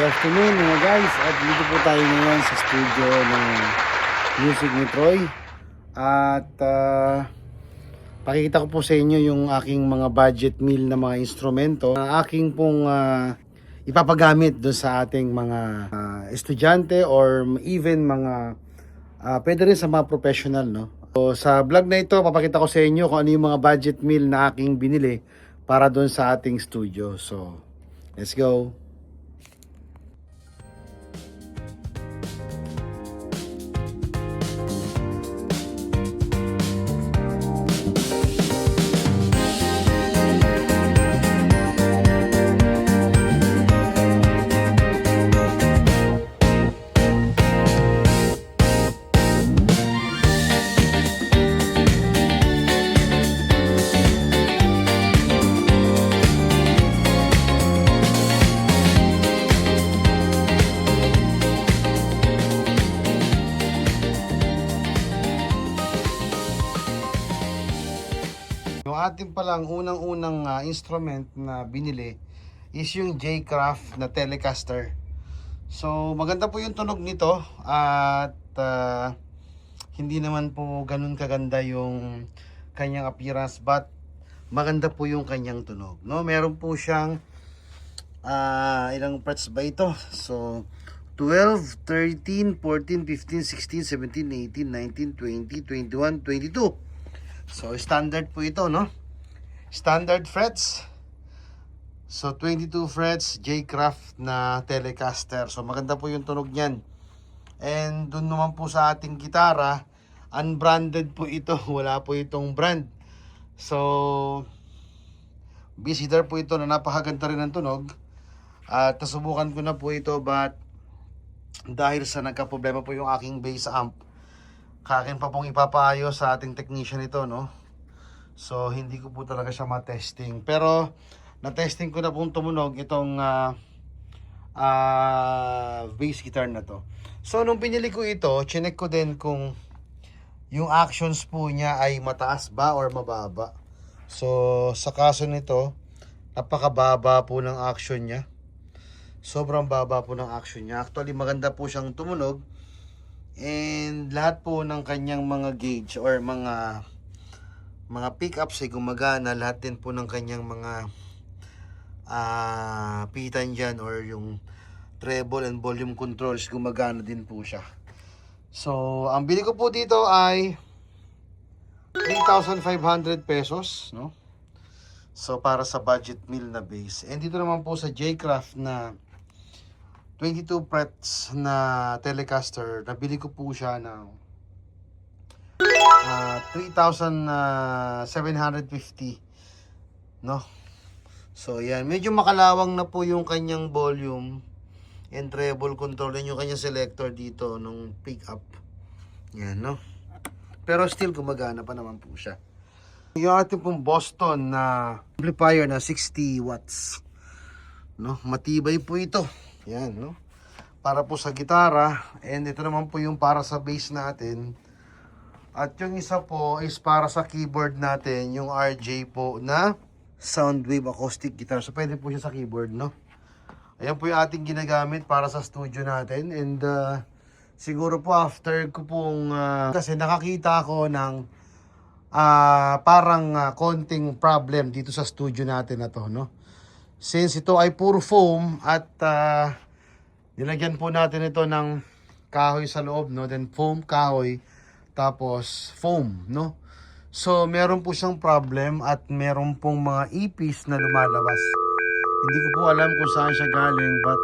Good afternoon mga guys, at dito po tayo ngayon sa studio ng Music ni Troy. At pakikita ko po sa inyo yung aking mga budget meal na mga instrumento na aking pong ipapagamit doon sa ating mga estudyante or even mga pwede rin sa mga professional, no? So, sa vlog na ito, papakita ko sa inyo kung ano yung mga budget meal na aking binili para doon sa ating studio. So, let's go! Yung ating palang unang-unang instrument na binili is yung J-Craft na Telecaster. So maganda po yung tunog nito at hindi naman po ganun kaganda yung kanyang appearance, but maganda po yung kanyang tunog, no? Meron po siyang ilang frets ba ito? So 12, 13, 14, 15, 16, 17, 18, 19, 20, 21, 22. So standard po ito, no? Standard frets. So 22 frets, J-Craft na Telecaster. So maganda po yung tunog niyan. And dun naman po sa ating gitara, unbranded po ito. Wala po itong brand. So visitor po ito na napakaganda rin ng tunog. At nasubukan ko na po ito, but dahil sa nagka-problema po yung aking bass amp, kakin pa pong ipapaayos sa ating technician ito, no? So hindi ko po talaga siya ma-testing, pero na-testing ko na pong tumunog itong bass guitar na to. So nung pinili ko ito, chinek ko din kung yung actions po niya ay mataas ba or mababa. So sa kaso nito, napakababa po ng action niya. Sobrang baba po ng action niya. Actually maganda po siyang tumunog. And lahat po ng kanyang mga gauge or mga pickups ay gumagana. Lahat din po ng kanyang mga pitan dyan or yung treble and volume controls, gumagana din po siya. So ang bili ko po dito ay 3,500 pesos, no? So para sa budget meal na bass. And dito naman po sa J-Craft na 22 frets na Telecaster, nabili ko po siya ng 3,750, no? So yan, medyo makalawang na po yung kanyang volume and treble control, and yung kanyang selector dito nung pickup. Yan, no? Pero still gumagana pa naman po siya. Yung ating pong Boston na amplifier na 60 watts, no? Matibay po ito. Yan, no? Para po sa gitara. And ito naman po yung para sa bass natin. At yung isa po is para sa keyboard natin, yung RJ po na Soundwave acoustic guitar. So pwede po siya sa keyboard, no? Ayan po yung ating ginagamit para sa studio natin. And siguro po after ko pong kasi nakakita ako ng parang konting problem dito sa studio natin na to, no? Since ito ay puro foam at nilagyan po natin ito ng kahoy sa loob, no? Then foam, kahoy, tapos foam, no? So meron po siyang problem at meron pong mga ipis na lumalabas. Hindi ko po alam kung saan siya galing, but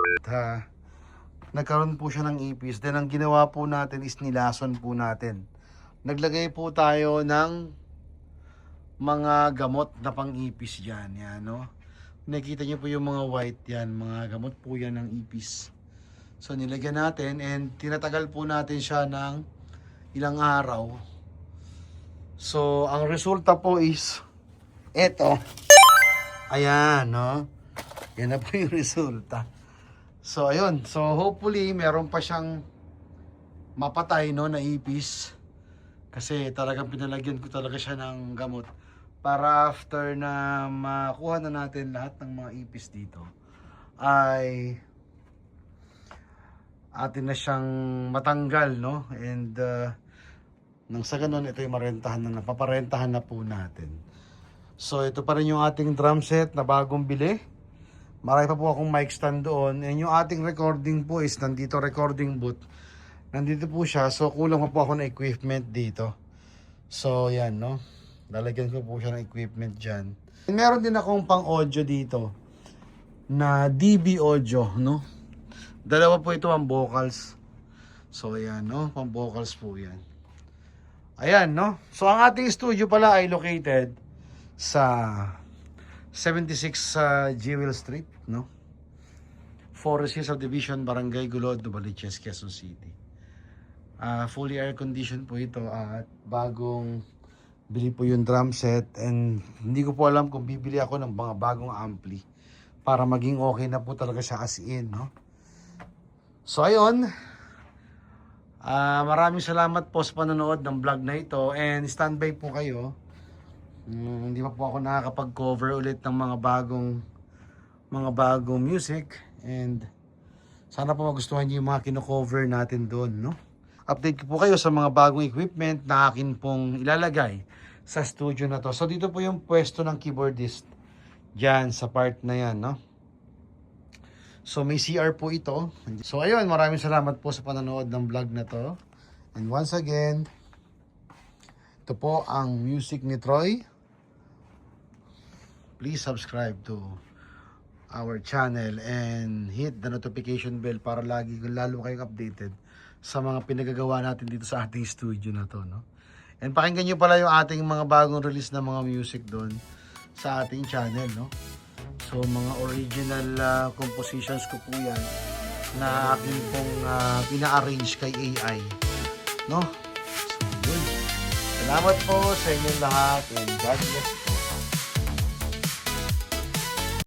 nagkaroon po siya ng ipis. Then ang ginawa po natin is nilason po natin. Naglagay po tayo ng mga gamot na pang-ipis dyan, yan, no? Nakikita niyo po yung mga white yan, mga gamot po yan ng ipis. So nilagyan natin and tinatagal po natin siya ng ilang araw. So ang resulta po is eto. Ayan, no? Yan na po yung resulta. So ayun, so hopefully meron pa siyang mapatay, no, na ipis. Kasi talagang pinalagyan ko talaga siya ng gamot. Para after na makuha na natin lahat ng mga ipis dito, ay atin na siyang matanggal, no? And nang sa ganun, ito yung marentahan na, napaparentahan na po natin. So ito pa rin yung ating drum set na bagong bili. Marami pa po akong mic stand doon. And yung ating recording po is nandito, recording booth. Nandito po siya. So kulang pa po ako ng equipment dito. So yan, no? Lalagyan ko po siya ng equipment dyan. And meron din akong pang audio dito na DB audio, no? Dalawa po ito ang vocals. So ayan, no? Pang vocals po yan. Ayan, no? So ang ating studio pala ay located sa 76 Jewel Street, no? Forest Hills Subdivision, Barangay Gulod, Novaliches, Quezon City. Fully air conditioned po ito at bagong bili po yung drum set, and hindi ko po alam kung bibili ako ng mga bagong ampli para maging okay na po talaga siya as in, no? So ayun, maraming salamat po sa panonood ng vlog na ito, and standby po kayo. Hindi pa po ako nakakapag-cover ulit ng mga bagong music, and sana po magustuhan niyo yung mga kino-cover natin doon, no? Update ko po kayo sa mga bagong equipment na akin pong ilalagay sa studio na to. So dito po yung pwesto ng keyboardist diyan sa part na yan, no? So may CR po ito. So ayun, maraming salamat po sa panonood ng vlog na to. And once again, ito po ang music ni Troy. Please subscribe to our channel and hit the notification bell para lalo kayong updated sa mga pinagagawa natin dito sa ating studio na to, no? And pakinggan nyo pala yung ating mga bagong release na mga music doon sa ating channel, no? So mga original compositions ko po yan na aking pong pina-arrange kay AI, no? So yun. Salamat po sa inyong lahat and God bless you.